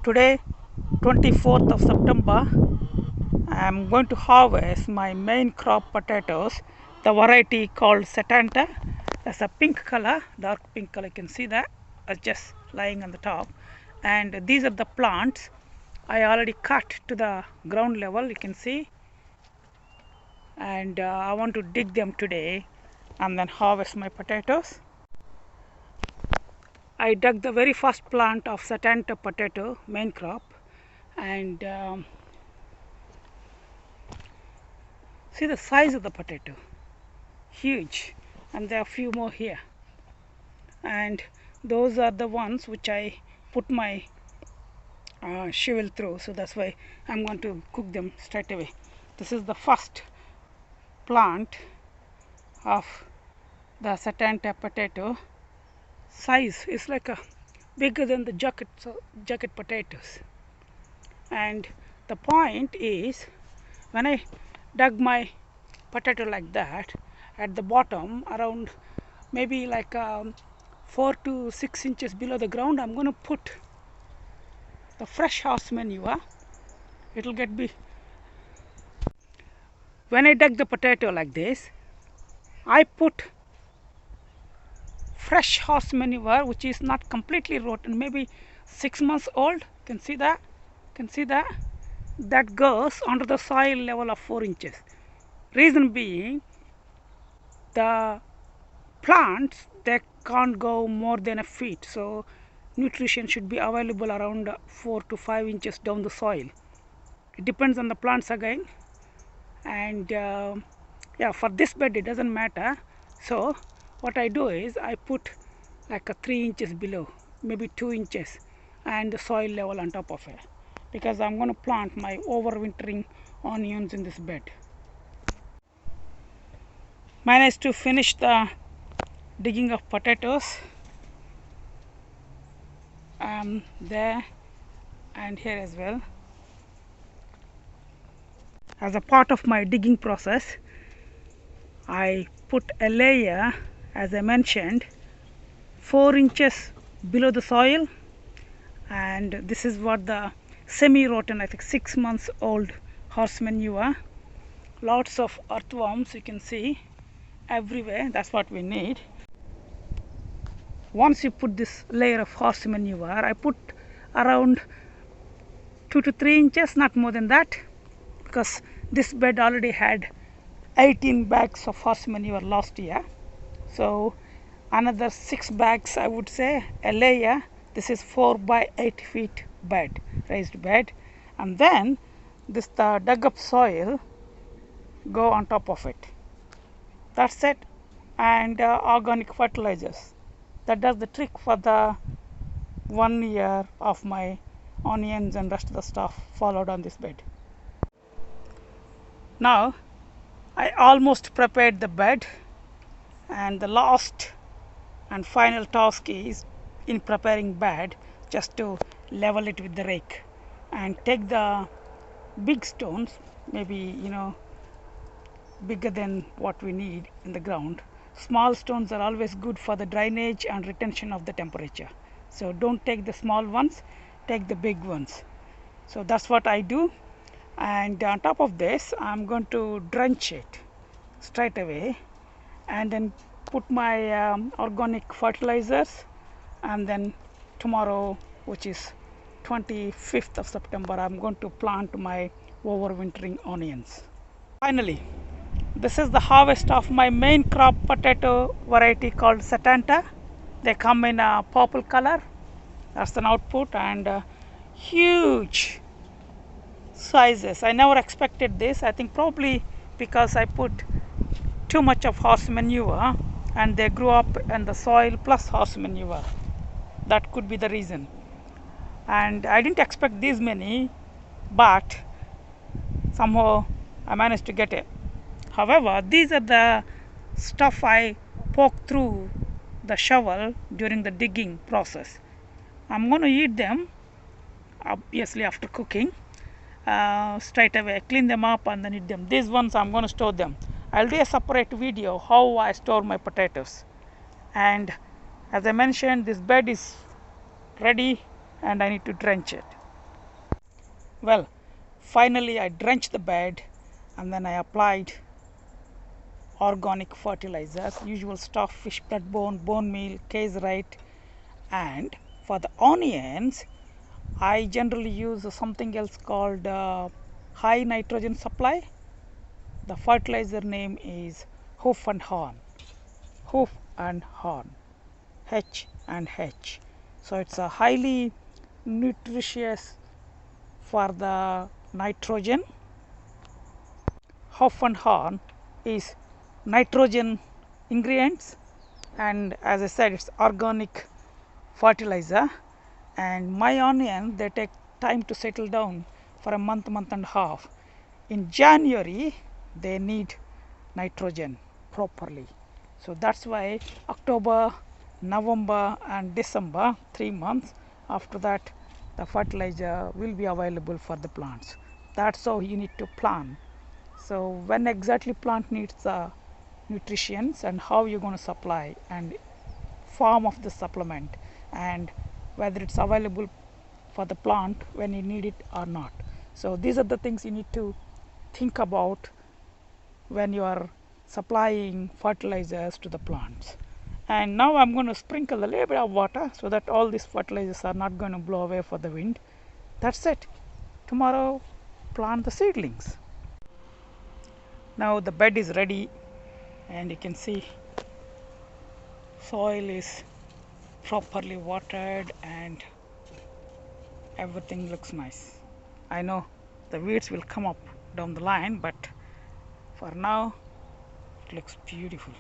Today, 24th of September, I am going to harvest my main crop potatoes, the variety called Setanta. That's a pink color, dark pink color. You can see that just lying on the top. And these are the plants I already cut to the ground level, you can see. And I want to dig them today and then harvest my potatoes. I dug the very first plant of Setanta potato, main crop, and see the size of the potato, huge, and there are a few more here. And those are the ones which I put my shovel through, so that's why I'm going to cook them straight away. This is the first plant of the Setanta potato. Size is like a bigger than the jacket potatoes. And the point is, when I dug my potato like that, at the bottom around maybe like 4 to 6 inches below the ground, I'm going to put the fresh horse manure. It will get big. When I dug the potato like this, I put fresh horse manure, which is not completely rotten, maybe 6 months old. Can see that? Can see that? That goes under the soil level of 4 inches. Reason being, the plants, they can't go more than a feet, so nutrition should be available around 4 to 5 inches down the soil. It depends on the plants again. And yeah, for this bed it doesn't matter. So what I do is I put like a 3 inches below, maybe 2 inches, and the soil level on top of it, because I'm going to plant my overwintering onions in this bed. Managed to finish the digging of potatoes there and here as well. As a part of my digging process, I put a layer, as I mentioned, 4 inches below the soil, and this is what the semi-rotten, I think 6 months old horse manure. Lots of earthworms, you can see everywhere. That's what we need. Once you put this layer of horse manure, I put around 2 to 3 inches, not more than that, because this bed already had 18 bags of horse manure last year. So another 6 bags, I would say, a layer. This is 4 by 8 feet bed, raised bed, and then this the dug up soil go on top of it. That's it. And organic fertilizers. That does the trick for the 1 year of my onions and rest of the stuff followed on this bed. Now I almost prepared the bed, and the last and final task is in preparing bed just to level it with the rake and take the big stones, maybe bigger than what we need in the ground. Small stones are always good for the drainage and retention of the temperature, so don't take the small ones, take the big ones. So that's what I do. And on top of this, I'm going to drench it straight away and then put my organic fertilizers, and then tomorrow, which is 25th of September, I'm going to plant my overwintering onions. Finally, this is the harvest of my main crop potato variety called Setanta. They come in a purple color. That's an output, and huge sizes. I never expected this. I think probably because I put too much of horse manure and they grew up in the soil plus horse manure. That could be the reason. And I didn't expect these many, but somehow I managed to get it. However, these are the stuff I poked through the shovel during the digging process. I'm going to eat them, obviously after cooking, straight away. Clean them up and then eat them. These ones I'm going to store them. I'll do a separate video how I store my potatoes. And as I mentioned, this bed is ready and I need to drench it. Well, finally I drenched the bed and then I applied organic fertilizers, usual stuff, fish blood bone, bone meal, caseite. And for the onions, I generally use something else called high nitrogen supply. The fertilizer name is hoof and horn, hoof and horn, H and H. So it's a highly nutritious for the nitrogen. Hoof and horn is nitrogen ingredients, and as I said, it's organic fertilizer. And my onion, they take time to settle down for a month and a half. In January they need nitrogen properly, so that's why October, November and December, 3 months after that, the fertilizer will be available for the plants. That's how you need to plan. So when exactly plant needs the nutrients and how you're going to supply and form of the supplement, and whether it's available for the plant when you need it or not. So these are the things you need to think about when you are supplying fertilizers to the plants. And now I'm going to sprinkle a little bit of water so that all these fertilizers are not going to blow away for the wind. That's it. Tomorrow plant the seedlings. Now the bed is ready and you can see soil is properly watered and everything looks nice. I know the weeds will come up down the line, but for now it looks beautiful.